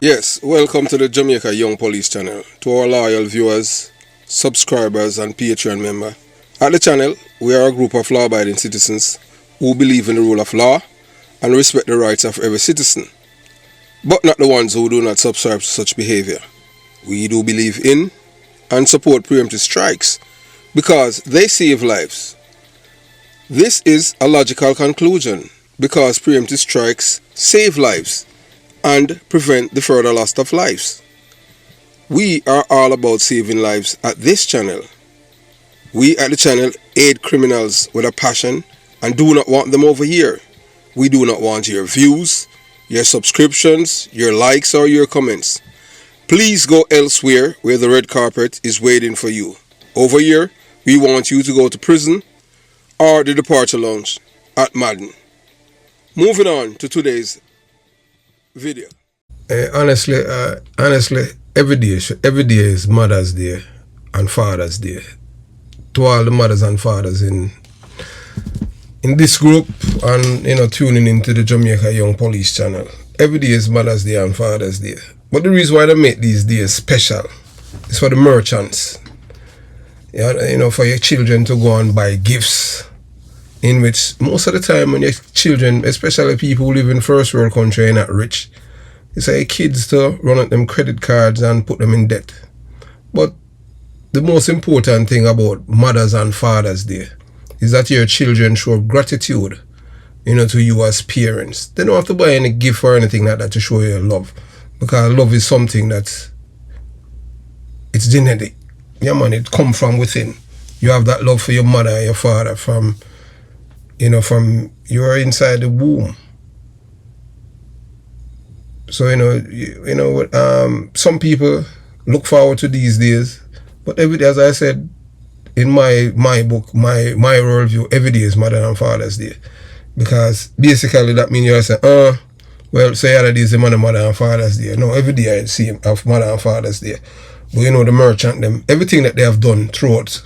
Yes, welcome to the Jamaica Young Police channel. To our loyal viewers, subscribers and Patreon member. At the channel, we are a group of law-abiding citizens who believe in the rule of law and respect the rights of every citizen, but not the ones who do not subscribe to such behavior. We do believe in and support preemptive strikes because they save lives. This is a logical conclusion because preemptive strikes save lives and prevent the further loss of lives. We are all about saving lives at this channel. We at the channel aid criminals with a passion and do not want them over here. We do not want your views, your subscriptions, your likes or your comments. Please go elsewhere where the red carpet is waiting for you. Over here, we want you to go to prison or the departure lounge at Madden. Moving on to today's video. Honestly, every day is Mother's Day and Father's Day. To all the mothers and fathers in this group and tuning into the Jamaica Young Police channel. Every day is Mother's Day and Father's Day. But the reason why they make these days special is for the merchants. For your children to go and buy gifts, in which most of the time when your children, especially people who live in first world country, are not rich, it's like kids to run at them credit cards and put them in debt. But the most important thing about Mothers and Fathers Day is that your children show gratitude, to you as parents. They don't have to buy any gift or anything like that to show your love, because love is something that it's genetic. Yeah, man, it comes from within. You have that love for your mother and your father from you're inside the womb. So some people look forward to these days, but every day, as I said in my book, my worldview, every day is Mother and Father's Day, because basically that means you're saying, so the other day is the Mother and Father's Day. No, every day I see of Mother and Father's Day. But the merchant, them, everything that they have done throughout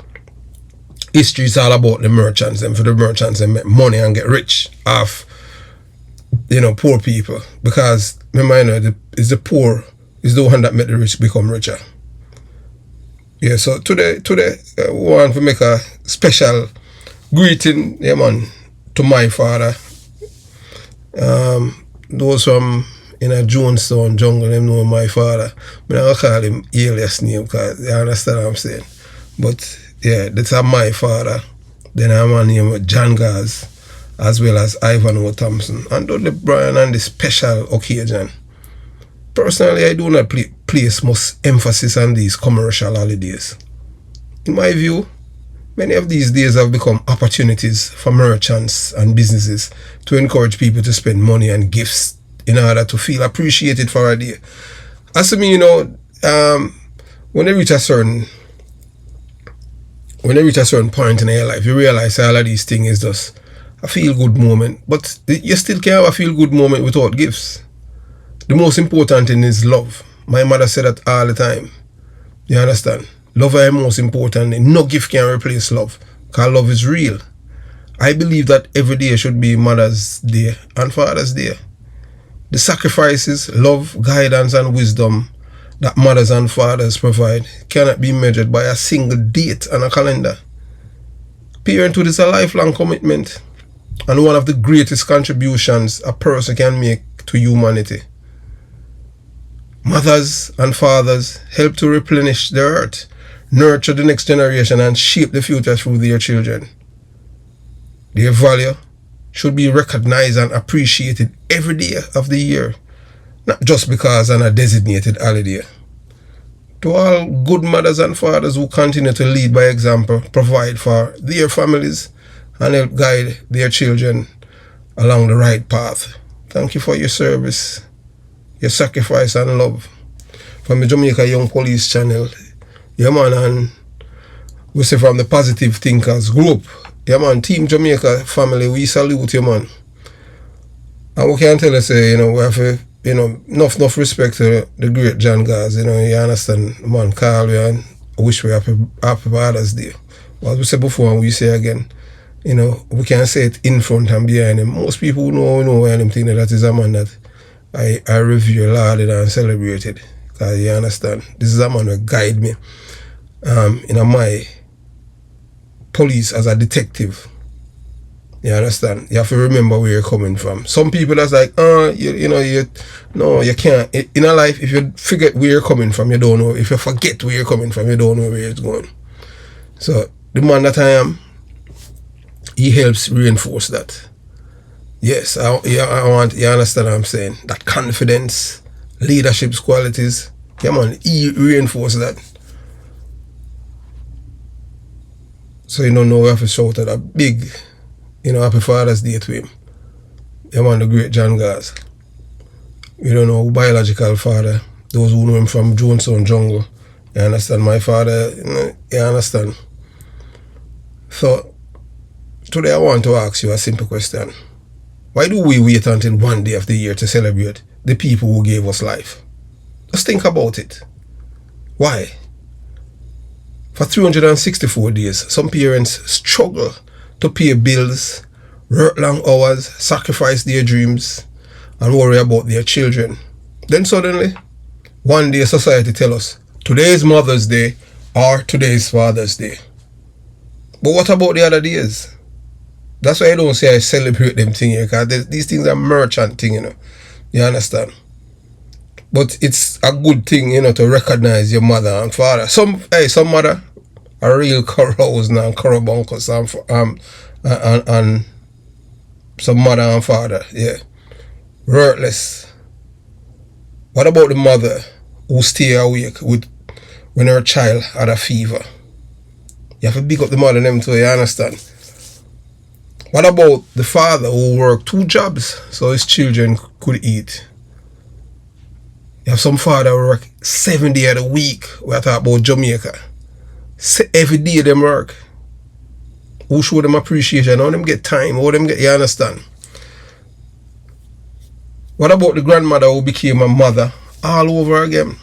history is all about the merchants. For the merchants, they make money and get rich off, poor people. Because remember, it's the poor is the one that make the rich become richer. Yeah, so today, we want to make a special greeting, to my father. Those from Jonestown jungle, them know my father. I'm not call him alias name because you understand what I'm saying. But yeah, that's my father. Then I'm a name John Gaz, as well as Ivan O. Thompson. And Dudley Bryan on this special occasion. Personally, I do not place much emphasis on these commercial holidays. In my view, many of these days have become opportunities for merchants and businesses to encourage people to spend money and gifts in order to feel appreciated for a day. As to me, when they reach a certain point in your life, you realize all of these things is just a feel-good moment. But you still can't have a feel-good moment without gifts. The most important thing is love. My mother said that all the time. You understand? Love is the most important thing. No gift can replace love, because love is real. I believe that every day should be Mother's Day and Father's Day. The sacrifices, love, guidance and wisdom that mothers and fathers provide cannot be measured by a single date on a calendar. Parenthood is a lifelong commitment and one of the greatest contributions a person can make to humanity. Mothers and fathers help to replenish the earth, nurture the next generation and shape the future through their children. Their value should be recognized and appreciated every day of the year, not just because on a designated holiday. To all good mothers and fathers who continue to lead by example, provide for their families and help guide their children along the right path. Thank you for your service, your sacrifice and love. From the Jamaica Young Police channel, and we say from the Positive Thinkers group, Team Jamaica family, we salute you, man. And we can tell us, we have enough respect to the great John Gaz, you understand, man, call you and wish we happy Father's Day. As we said before and we say again, we can say it in front and behind him. Most people know and them think that is a man that I revere, lauded and celebrated. Because you understand, this is a man who guide me in my police as a detective. You understand? You have to remember where you're coming from. Some people that's like, you can't. In a life, if you forget where you're coming from, you don't know. If you forget where you're coming from, you don't know where it's going. So the man that I am, he helps reinforce that. Yes, I want you understand what I'm saying. That confidence, leadership qualities. Yeah, man, he reinforce that. So you don't know we have to shout at a big, Happy Father's Day to him. Yeah, man, the great John Gaz. You don't know biological father. Those who know him from Jonestown Jungle. You understand? My father, you understand? So, today I want to ask you a simple question. Why do we wait until one day of the year to celebrate the people who gave us life? Just think about it. Why? For 364 days, some parents struggle to pay bills, work long hours, sacrifice their dreams, and worry about their children. Then suddenly, one day society tells us, today is Mother's Day or today is Father's Day. But what about the other days? That's why I don't say I celebrate them things here, because these things are merchant things, You understand? But it's a good thing, to recognize your mother and father. Some mother are real corrows now, corrobuncles, and some mother and father, yeah. Worthless. What about the mother who stay awake when her child had a fever? You have to big up the mother and them too, you understand? What about the father who worked 2 jobs so his children could eat? You have some father who work 7 days a week. We're talking about Jamaica. Every day them work. Who show them appreciation? How them get time? How them get, you understand? What about the grandmother who became a mother all over again?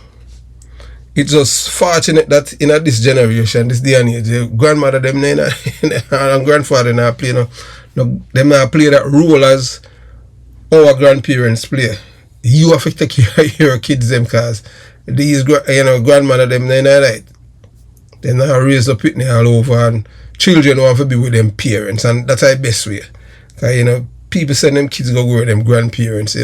It's just fortunate that in this generation, this day and age, the grandmother them and grandfather not play them not play that role as our grandparents play. You have to take care of your kids them, cause these grandmother them they not right. They not raise up pitney all over, and children want to be with them parents, and that's the best way. Cause people send them kids go with them grandparents.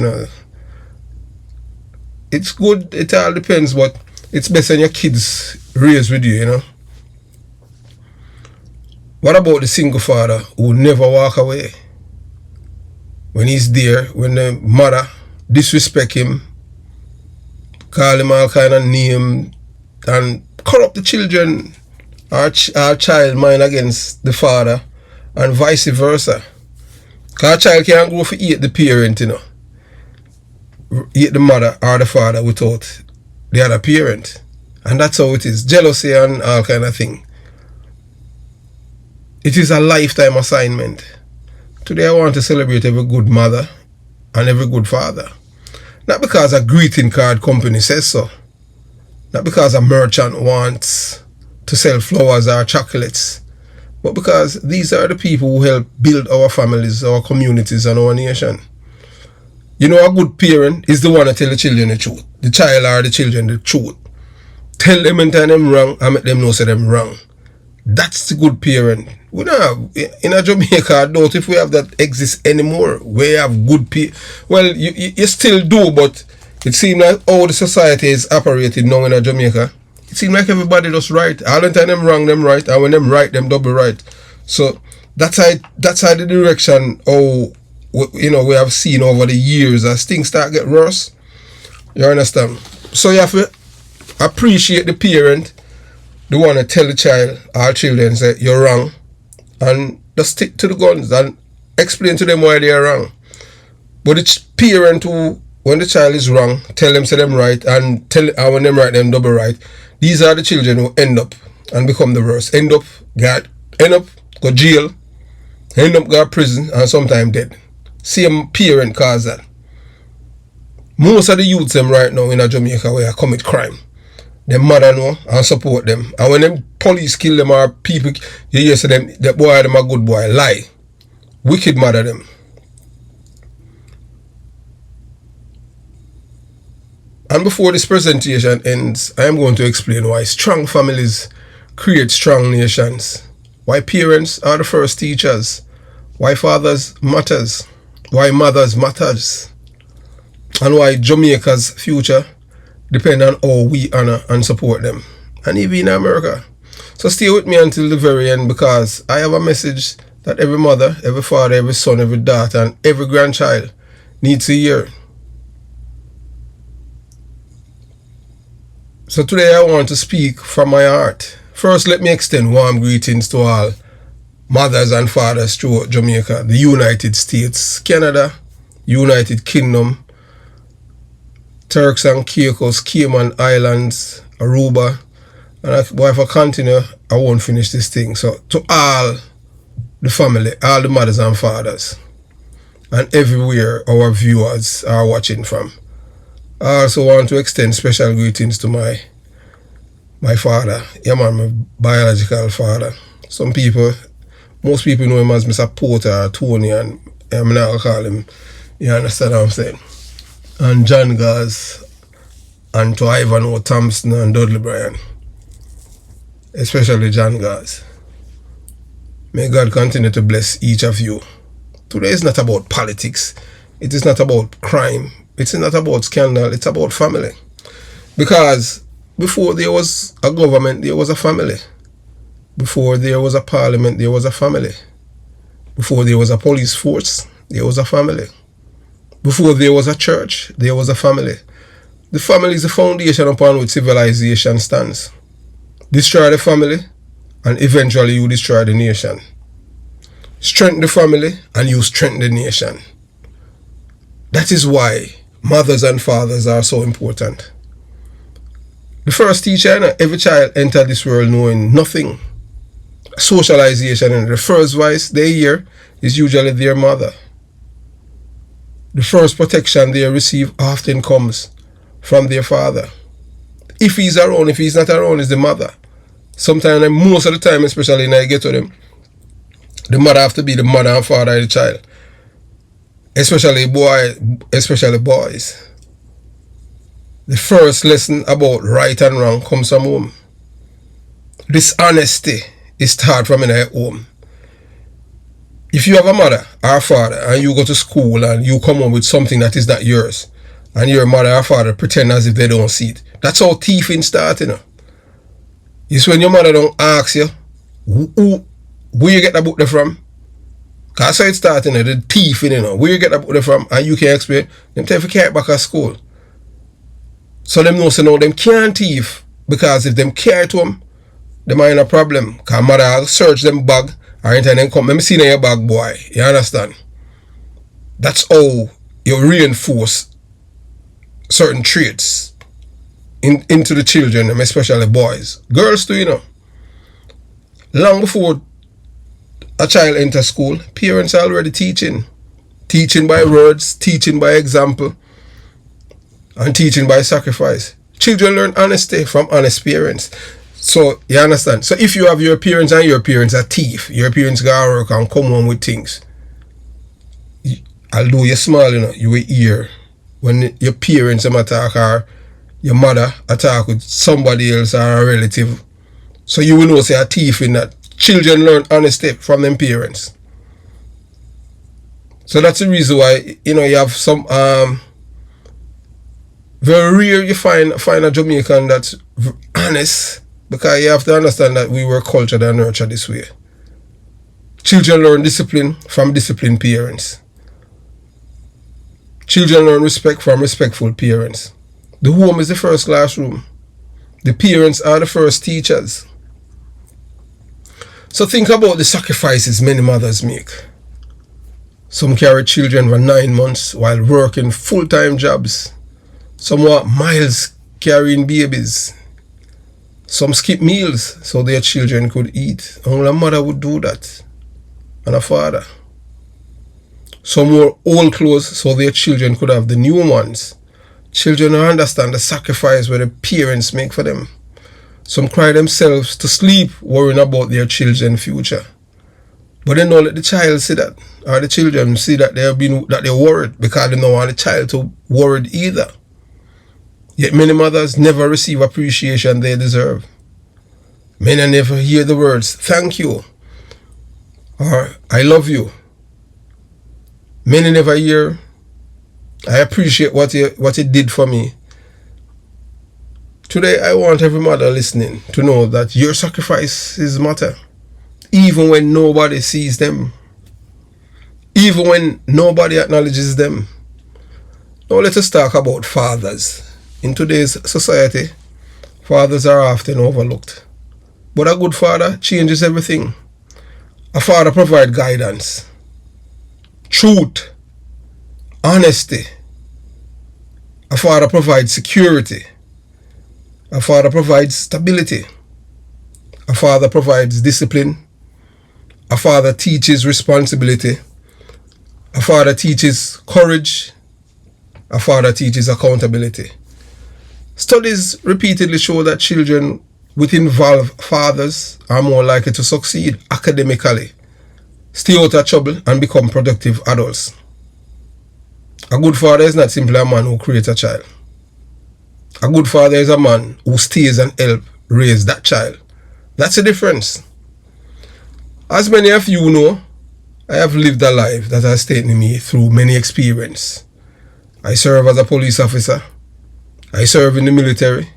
It's good. It all depends, but it's best when your kids raised with you, What about the single father who never walk away? When he's there, when the mother disrespect him, call him all kind of name, and corrupt the children, our child mind against the father, and vice versa. Because a child can't go for eat the parent, eat the mother or the father without the other parent. And that's how it is. Jealousy and all kind of thing. It is a lifetime assignment. Today I want to celebrate every good mother and every good father. Not because a greeting card company says so. Not because a merchant wants to sell flowers or chocolates. But because these are the people who help build our families, our communities, and our nation. A good parent is the one to tell the children the truth. The child or the children the truth. Tell them and tell them wrong and make them know say them wrong. That's the good parent. We don't have, in a Jamaica, I doubt if we have that exist anymore. We have good people. Well, you still do, but it seems like all the society is operating now in a Jamaica. It seems like everybody does right. All the time them wrong, them right. And when them right, them double right. So that's how the direction we have seen over the years as things start get worse. You understand? So you have to appreciate the parent, the one to tell the child, our children, say you're wrong, and just stick to the guns and explain to them why they are wrong. But it's parent who, when the child is wrong, tell them say them right, and when them right, them double right. These are the children who end up and become the worst. End up go jail, end up go prison, and sometimes dead. Same parent cause that. Most of the youths them right now in Jamaica where commit crime, them mother know and support them. And when them police kill them or people, you hear say them, that boy them a good boy. Lie. Wicked mother them. And before this presentation ends, I am going to explain why strong families create strong nations, why parents are the first teachers, why fathers matters, why mothers matters, and why Jamaica's future depends on how we honor and support them, and even in America. So stay with me until the very end, because I have a message that every mother, every father, every son, every daughter, and every grandchild needs to hear. So today I want to speak from my heart. First, let me extend warm greetings to all mothers and fathers throughout Jamaica, the United States, Canada, United Kingdom, Turks and Caicos, Cayman Islands, Aruba. And if I continue, I won't finish this thing. So to all the family, all the mothers and fathers, and everywhere our viewers are watching from, I also want to extend special greetings to my father. Yeah, man, my biological father. Most people know him as Mr. Porter or Tony, and I'm not going to call him, you understand what I'm saying? And John Gaz, and to Ivan O. Thompson and Dudley Bryan, especially John Gaz. May God continue to bless each of you. Today is not about politics. It is not about crime. It's not about scandal. It's about family. Because before there was a government, there was a family. Before there was a parliament, there was a family. Before there was a police force, there was a family. Before there was a church, there was a family. The family is the foundation upon which civilization stands. Destroy the family, and eventually you destroy the nation. Strengthen the family, and you strengthen the nation. That is why mothers and fathers are so important. The first teacher, every child entered this world knowing nothing. Socialization, and the first voice they hear is usually their mother. The first protection they receive often comes from their father. If he's around, if he's not around, it's the mother. Sometimes, and most of the time, especially when I get to them, the mother have to be the mother and father of the child. Especially boys. The first lesson about right and wrong comes from home. Dishonesty is taught from in a home. If you have a mother or a father and you go to school and you come home with something that is not yours, and your mother or father pretend as if they don't see it, that's how thieving starts, you know. It's when your mother don't ask you, where you get the book there from? Because that's how it starts, you know, the thieving, you know. Where you get the book there from, and you can explain, them tell you to carry back at school. So them know, so now them can't thief, because if them carry to them, they might have a problem. Because mother will search them bag, or anytime them come, let me see in your bag, boy. You understand? That's how you reinforce certain traits into the children, especially boys. Girls too, you know. Long before a child enters school, parents are already teaching. Teaching by words, teaching by example, and teaching by sacrifice. Children learn honesty from honest parents. So, you understand? So if you have your parents and your parents are thief, your parents go to work and come home with things, although you're small, you know, you will hear when your parents attack, or your mother attack with somebody else or a relative. So you will know, say, a thief in that. Children learn honesty from them parents. So that's the reason why, you know, you have some very rare you find a Jamaican that's honest, because you have to understand that we were cultured and nurtured this way. Children learn discipline from disciplined parents. Children learn respect from respectful parents. The home is the first classroom. The parents are the first teachers. So think about the sacrifices many mothers make. Some carry children for 9 months while working full-time jobs. Some walk miles carrying babies. Some skip meals so their children could eat. Only a mother would do that, and a father. Some wore old clothes so their children could have the new ones. Children don't understand the sacrifice where the parents make for them. Some cry themselves to sleep worrying about their children's future. But they don't let the child see that, or the children see that they're worried, because they don't want the child to worry either. Yet many mothers never receive appreciation they deserve. Many never hear the words, thank you, or I love you. Many never hear, I appreciate what you did for me. Today, I want every mother listening to know that your sacrifices matter, even when nobody sees them, even when nobody acknowledges them. Now let us talk about fathers. In today's society, fathers are often overlooked. But a good father changes everything. A father provides guidance, truth, honesty. A father provides security. A father provides stability. A father provides discipline. A father teaches responsibility. A father teaches courage. A father teaches accountability. Studies repeatedly show that children with involved fathers are more likely to succeed academically, stay out of trouble, and become productive adults. A good father is not simply a man who creates a child. A good father is a man who stays and helps raise that child. That's the difference. As many of you know, I have lived a life that has taken me through many experiences. I serve as a police officer. I serve in the military.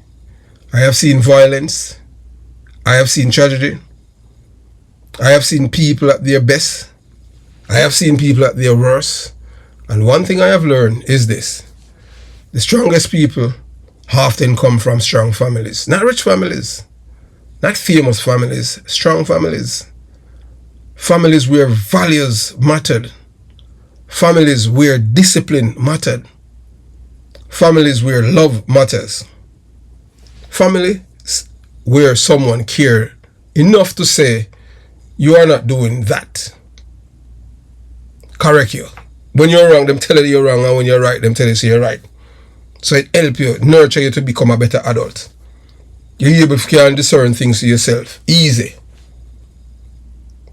I have seen violence. I have seen tragedy. I have seen people at their best. I have seen people at their worst. And one thing I have learned is this. The strongest people often come from strong families. Not rich families. Not famous families. Strong families. Families where values mattered. Families where discipline mattered. Families where love matters. Families where someone cared enough to say, you are not doing that. Correct you. When you're wrong, them tell you you're wrong, and when you're right, them tell you you're right. So it helps you, nurture you to become a better adult. You're able to discern things to yourself. Easy.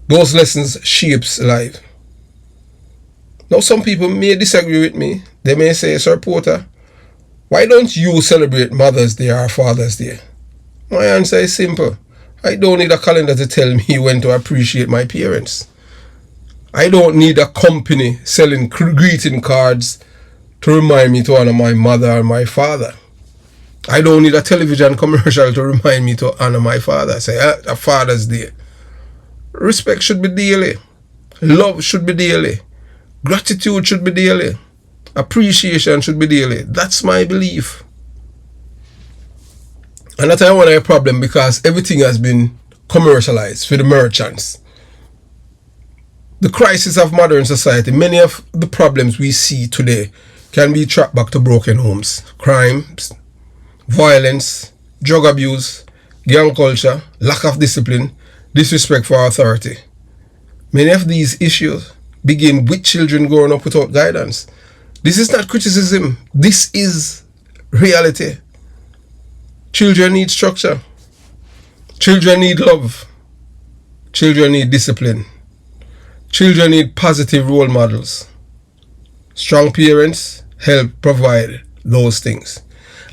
Those lessons shapes life. Now some people may disagree with me. They may say, Sir Porter, why don't you celebrate Mother's Day or Father's Day? My answer is simple. I don't need a calendar to tell me when to appreciate my parents. I don't need a company selling greeting cards to remind me to honor my mother or my father. I don't need a television commercial to remind me to honor my father. Say, a Father's Day. Respect should be daily. Love should be daily. Gratitude should be daily. Appreciation should be daily. That's my belief. And that's why I want a problem, because everything has been commercialized for the merchants. The crisis of modern society, many of the problems we see today can be tracked back to broken homes, crimes, violence, drug abuse, gang culture, lack of discipline, disrespect for authority. Many of these issues begin with children growing up without guidance. This is not criticism. This is reality. Children need structure. Children need love. Children need discipline. Children need positive role models. Strong parents help provide those things.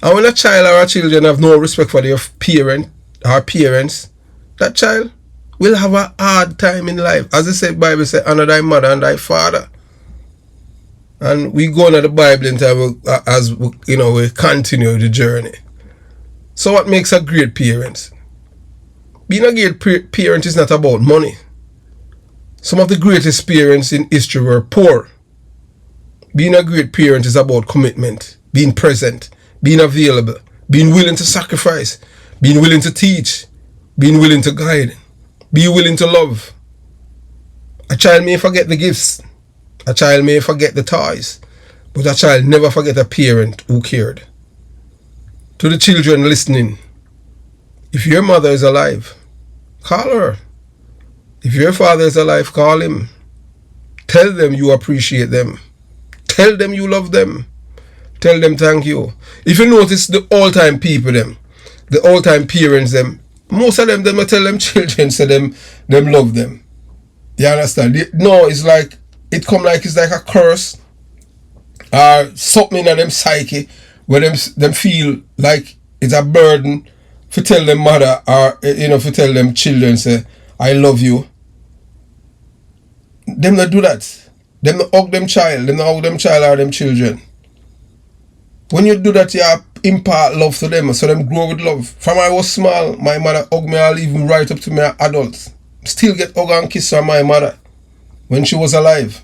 And when a child or a children have no respect for their parent or parents, that child will have a hard time in life. As I said, Bible says, honor thy mother and thy father. And we go into the Bible as we continue the journey. So what makes a great parent? Being a great parent is not about money. Some of the greatest parents in history were poor. Being a great parent is about commitment, being present, being available, being willing to sacrifice, being willing to teach, being willing to guide, being willing to love. A child may forget the gifts. A child may forget the toys, but a child never forget a parent who cared. To the children listening, if your mother is alive, call her. If your father is alive, call him. Tell them you appreciate them. Tell them you love them. Tell them thank you. If you notice the all-time people, the all-time parents, most of them will tell them children, say them love them. You understand? No, it's like, it's like a curse or something in them psyche. where them feel like it's a burden to tell them mother or to tell them children say I love you. Them not do that. Them not hug them child. Them not hug them child or them children. When you do that, you impart love to them, so them grow with love. From I was small, my mother hugged me all even right up to me adults. Still get hug and kiss from my mother when she was alive.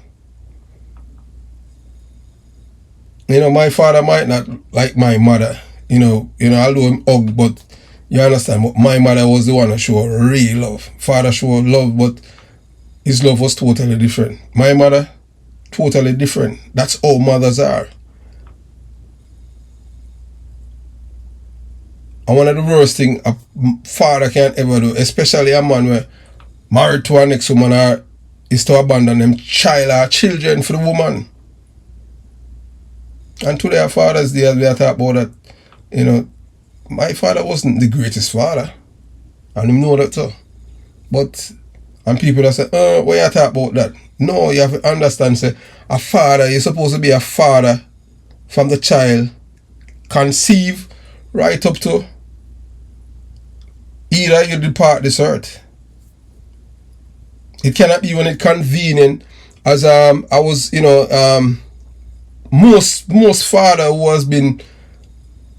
My father might not like my mother, although him hug, but you understand, but my mother was the one that showed real love. Father showed love, but his love was totally different. My mother, totally different. That's how mothers are. And one of the worst things a father can ever do, especially a man where married to a next woman, is to abandon them child or children for the woman. And today our Father's Day, as we are talking about that, my father wasn't the greatest father. And him know that too. And people that say, why you talk about that? No, you have to understand, say, a father, you're supposed to be a father from the child conceive right up to either you depart this earth. It cannot be when it's convenient, as I was, most father who has been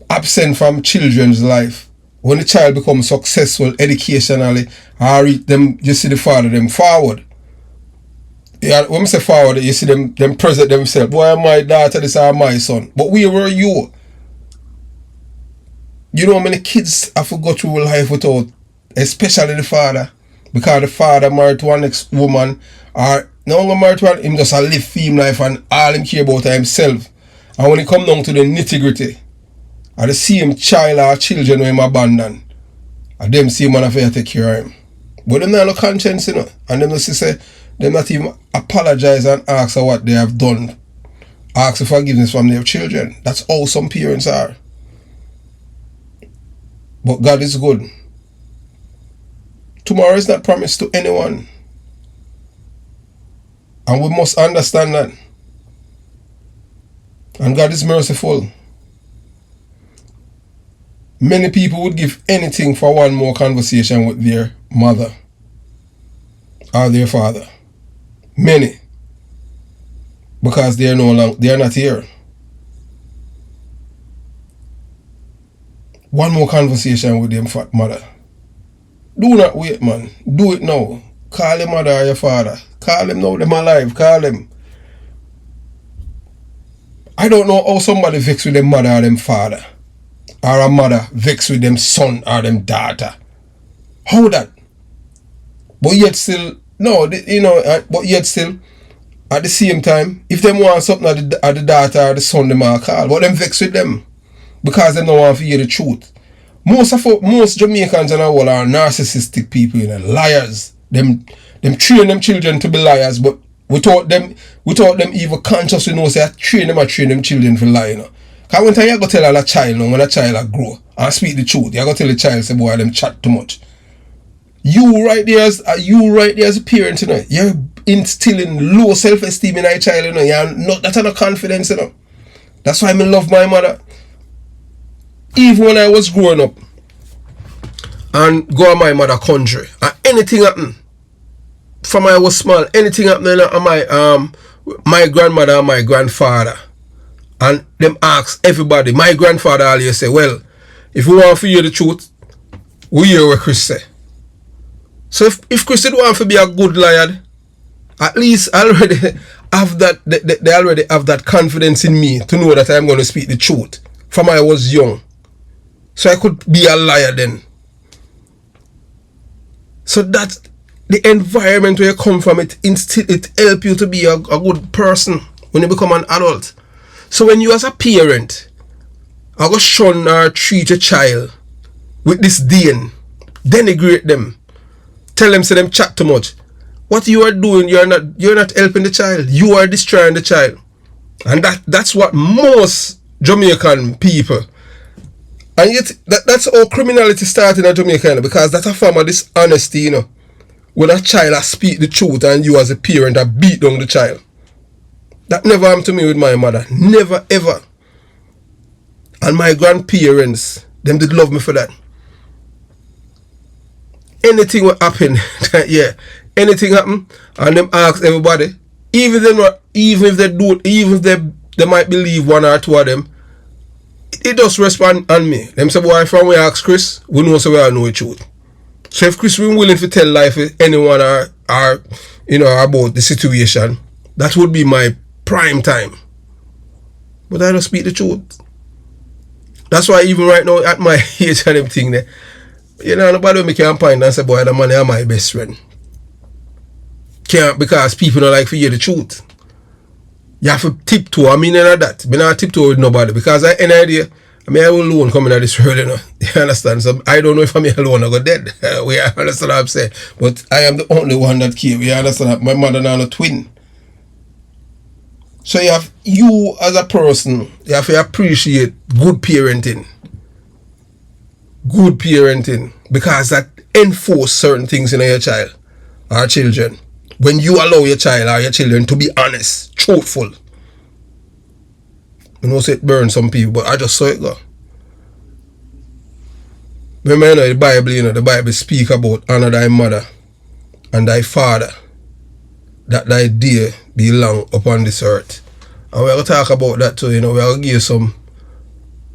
absent from children's life, when the child becomes successful educationally, or them, you see the father them forward. Yeah, when I say forward, you see them present themselves. Boy, my daughter, this is my son. But where were you? You know how many kids have to go through life without, especially the father, because the father married to one next woman, or no longer married to one, him just a live theme life and all him care about himself. And when it come down to the nitty gritty, are the same child or children who him abandon, and them same man have to take care of him. But them not no conscience, and them just say, them not even apologize and ask for what they have done, ask for forgiveness from their children. That's how some parents are. But God is good. Tomorrow is not promised to anyone. And we must understand that. And God is merciful. Many people would give anything for one more conversation with their mother or their father. Many. Because they are not here. One more conversation with them fat mother. Do not wait, man. Do it now. Call your mother or your father. Call them now. Them alive. Call them. I don't know how somebody vex with them mother or them father, or a mother vex with them son or them daughter. How that? But yet still, but yet still, at the same time, if them want something at the daughter or the son, them are call. But them vex with them because they don't want to hear the truth. Most Jamaicans in the world are narcissistic people, liars. Them train them children to be liars, but without them even consciously know, say, train them children for lying. Because when you go tell a child, when a child grow and speak the truth, you go tell the child, say, boy, them chat too much. You right there as a parent, you're instilling low self-esteem in a child, that's not confidence, That's why I love my mother. Even when I was growing up and go to my mother country, and anything happened, from when I was small, anything happened to my grandmother and my grandfather, and them ask everybody, my grandfather always say, well, if we want to hear the truth, we hear what Chris say. So if Chris didn't want to be a good liar, at least I already have that, they already have that confidence in me to know that I'm going to speak the truth from when I was young. So I could be a liar then. So that the environment where you come from, it help you to be a good person when you become an adult. So when you as a parent are going to shun or treat a child with disdain, denigrate them, tell them, say them chat too much, what you are doing, you're not helping the child. You are destroying the child. And that's what most Jamaican people. And yet, that's how criminality started in Jamaica, because that's a form of dishonesty, when a child has speak the truth and you as a parent have beat down the child. That never happened to me with my mother. Never, ever. And my grandparents, them did love me for that. Anything will happen, yeah. Anything happen, and them ask everybody, even if they might believe one or two of them, they just respond on me. Them say, boy, from we ask Chris, we know so we all know the truth. So if Chris been willing to tell life with anyone or about the situation, that would be my prime time. But I don't speak the truth. That's why even right now at my age and everything there, nobody me can point and say, boy, the man is my best friend. Can't, because people don't like to hear the truth. You have to tiptoe. I mean, none of that. I not tiptoe with nobody, because I any idea. I will alone coming at this world, You understand? So I don't know if I'm alone or go dead. We understand what I'm saying. But I am the only one that came. You understand? My mother and a twin. So you as a person, you have to appreciate good parenting. Good parenting. Because that enforce certain things in your child or children. When you allow your child or your children to be honest, truthful. Say it burns some people, but I just saw it go. Remember, the Bible, the Bible speak about honor thy mother and thy father, that thy day be long upon this earth. And we're going to talk about that too, we're going to give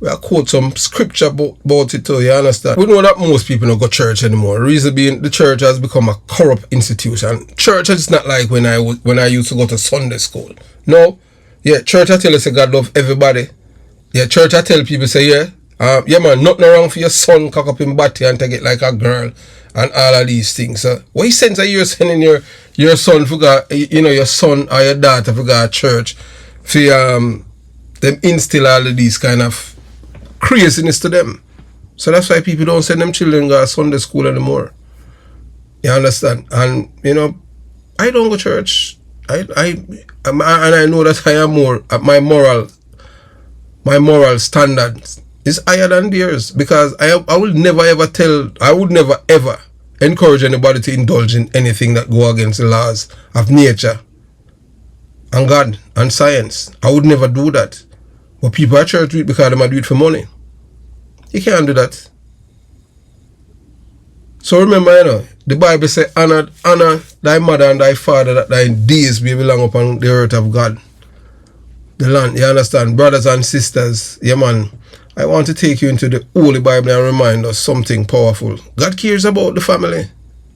we'll quote some scripture about it too, you understand? We know that most people don't go to church anymore. The reason being, the church has become a corrupt institution. Church is not like when I used to go to Sunday school. No. Yeah, church I tell you say God love everybody. Yeah, church I tell people say, yeah man, nothing wrong for your son cock up in body and take it like a girl and all of these things. What sense are you sending your son for God, your son or your daughter for God church for them instill all of these kind of craziness to them? So that's why people don't send them children to Sunday school anymore. You understand? And I don't go to church. And I know that I am more my moral standards is higher than theirs, because I would never ever encourage anybody to indulge in anything that go against the laws of nature and God and science. I would never do that. But people at church do it because they might do it for money. You can't do that. So remember, the Bible says, honor thy mother and thy father, that thy days may belong upon the earth of God. The land, you understand? Brothers and sisters, yeah man, I want to take you into the Holy Bible and remind us something powerful. God cares about the family.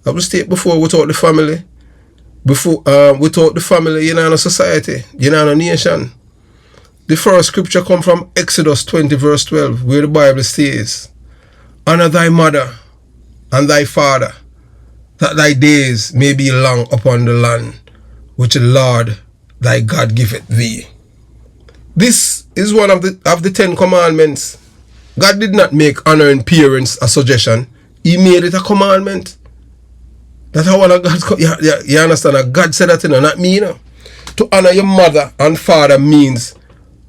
I will state before, without the family, you're not a society, you're not a nation. The first scripture comes from Exodus 20 verse 12, where the Bible says, honor thy mother and thy father, that thy days may be long upon the land which the Lord thy God giveth thee. This is one of the 10 commandments. God did not make honoring parents a suggestion. He made it a commandment. That's how one of God's, you understand, that God said that, not me, To honor your mother and father means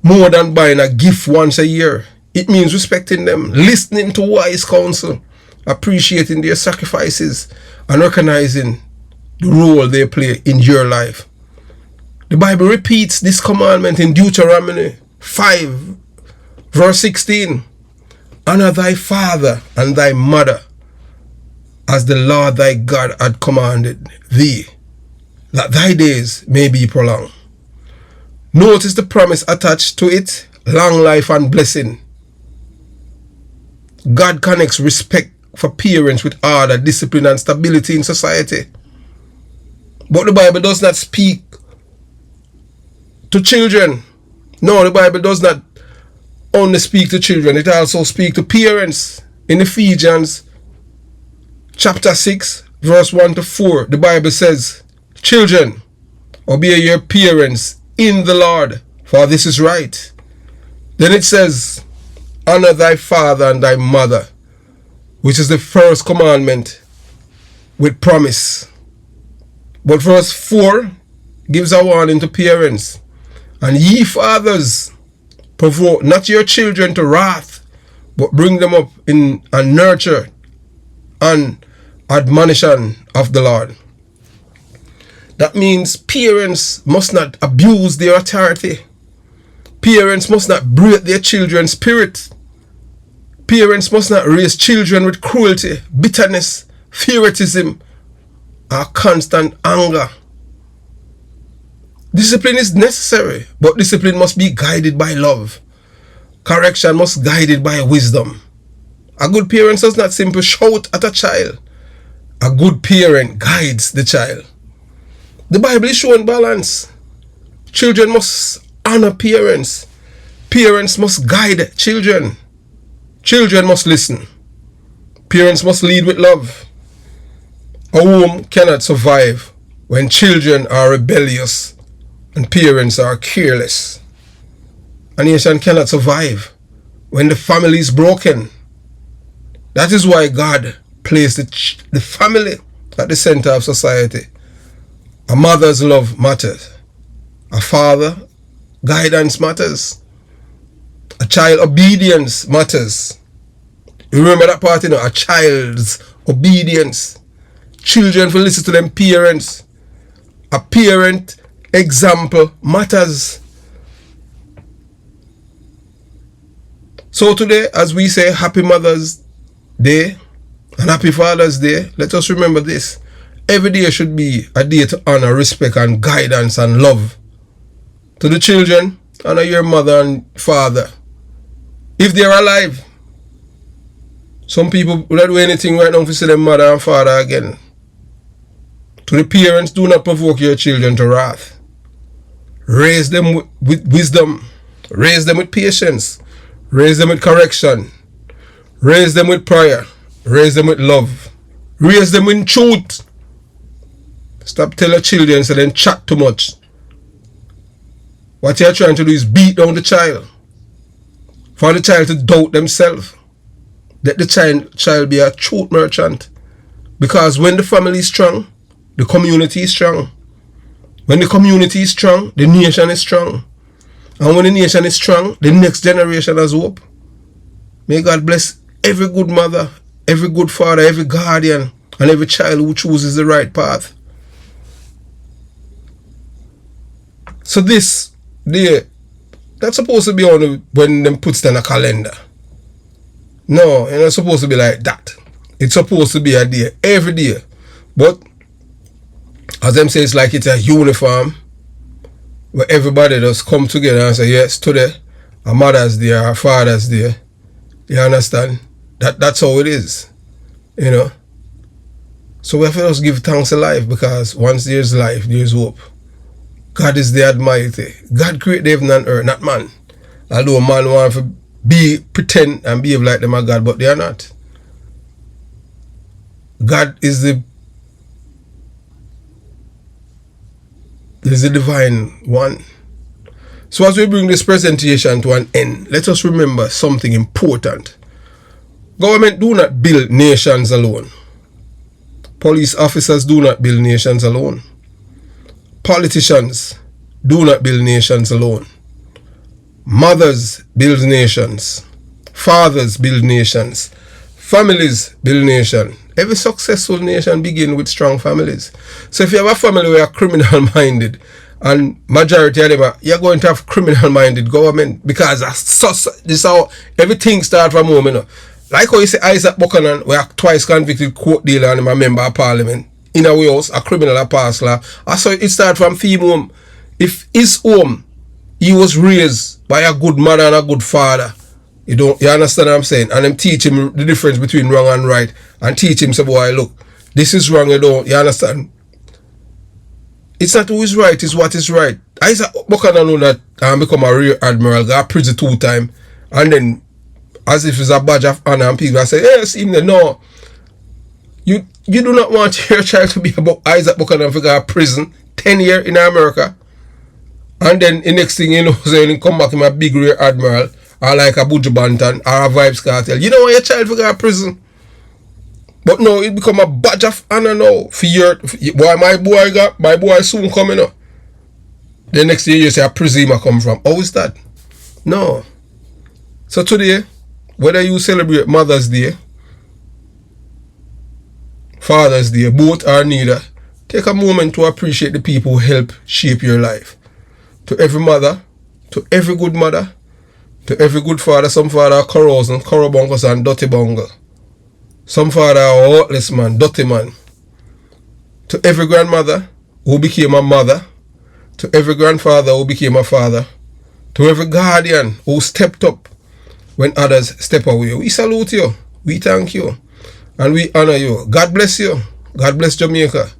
more than buying a gift once a year. It means respecting them, listening to wise counsel, appreciating their sacrifices, and recognizing the role they play in your life. The Bible repeats this commandment in Deuteronomy 5 verse 16. Honor thy father and thy mother, as the Lord thy God had commanded thee, that thy days may be prolonged. Notice the promise attached to it, long life and blessing. God connects respect for parents with order, discipline, and stability in society. But the Bible does not speak to children. No, the Bible does not only speak to children, it also speaks to parents. In Ephesians chapter 6 verse 1 to 4, the Bible says, children, obey your parents in the Lord, for this is right. Then it says, honor thy father and thy mother, which is the first commandment with promise. But verse 4 gives a warning to parents. And ye fathers, provoke not your children to wrath, but bring them up in a nurture and admonition of the Lord. That means parents must not abuse their authority. Parents must not break their children's spirit. Parents must not raise children with cruelty, bitterness, favoritism, or constant anger. Discipline is necessary, but discipline must be guided by love. Correction must be guided by wisdom. A good parent does not simply shout at a child. A good parent guides the child. The Bible is showing balance. Children must honor parents. Parents must guide children. Children must listen. Parents must lead with love. A home cannot survive when children are rebellious and parents are careless. A nation cannot survive when the family is broken. That is why God placed the family at the center of society. A mother's love matters. A father guidance matters. A child obedience matters. You remember that part, a child's obedience. Children will listen to them parents. A parent example matters. So today, as we say Happy Mother's Day and Happy Father's Day, let us remember this. Every day should be a day to honor, respect, and guidance and love. To the children, honor your mother and father. If they are alive. Some people will not do anything right now to see their mother and father again. To the parents, do not provoke your children to wrath. Raise them with wisdom. Raise them with patience. Raise them with correction. Raise them with prayer. Raise them with love. Raise them in truth. Stop telling children so they chat too much. What you're trying to do is beat down the child. For the child to doubt themselves. Let the child be a truth merchant. Because when the family is strong, the community is strong. When the community is strong, the nation is strong. And when the nation is strong, the next generation has hope. May God bless every good mother, every good father, every guardian, and every child who chooses the right path. So this day, that's supposed to be on when them puts it on a calendar. No, it's not supposed to be like that. It's supposed to be a day, every day. But, as them say, it's like it's a uniform where everybody just come together and say, yes, today, a Mother's Day or a Father's Day. You understand? That's how it is. So we have to just give thanks to life, because once there's life, there's hope. God is the Almighty. God created heaven and earth, not man. Although man want to pretend and behave like them are God, but they are not. God is the divine one. So as we bring this presentation to an end, let us remember something important. Government do not build nations alone. Police officers do not build nations alone. Politicians do not build nations alone. Mothers build nations. Fathers build nations. Families build nations. Every successful nation begins with strong families. So if you have a family where you're criminal-minded, and majority of them you're going to have criminal-minded government, because this is how everything starts from home. Like how you say Isaac Buchanan, we are twice convicted court dealer and I'm a member of parliament. In a way house, a criminal a pass law. So it started from theme home. If his home, he was raised by a good mother and a good father. You understand what I'm saying? And them teach him the difference between wrong and right. And teach him, say, boy, look, this is wrong, you understand? It's not who is right, it's what is right. Isaac Buchanan know that and become a rear admiral, got prison 2 times, and then as if it's a badge of honor, and people say, yes, him there. No. You do not want your child to be about Isaac Buchanan for go to prison 10 years in America. And then the next thing you know, so you come back in a big rear admiral, or like a Buju Banton, or a Vibes Cartel. You don't want your child to go to prison. But no, it become a badge of honor now. For boy, my boy soon coming up. The next thing you say a prison I come from. How is that? No. So today, whether you celebrate Mother's Day, Father's Day, both or neither, take a moment to appreciate the people who help shape your life. To every mother, to every good mother, To every good father, some father are corrosion, corrobungus and dirty bungle. Some father are heartless man, dirty man. To every grandmother who became a mother, to every grandfather who became a father, to every guardian who stepped up when others step away, we salute you, we thank you, and we honor you. God bless you. God bless Jamaica.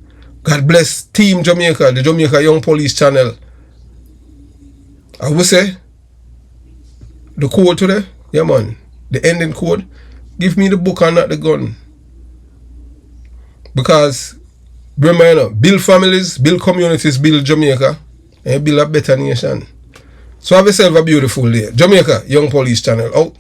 God bless Team Jamaica, the Jamaica Young Police channel. I will say, the code today, yeah man, the ending code, give me the book and not the gun. Because, remember, you know, build families, build communities, build Jamaica, and build a better nation. So have yourself a beautiful day. Jamaica Young Police channel out.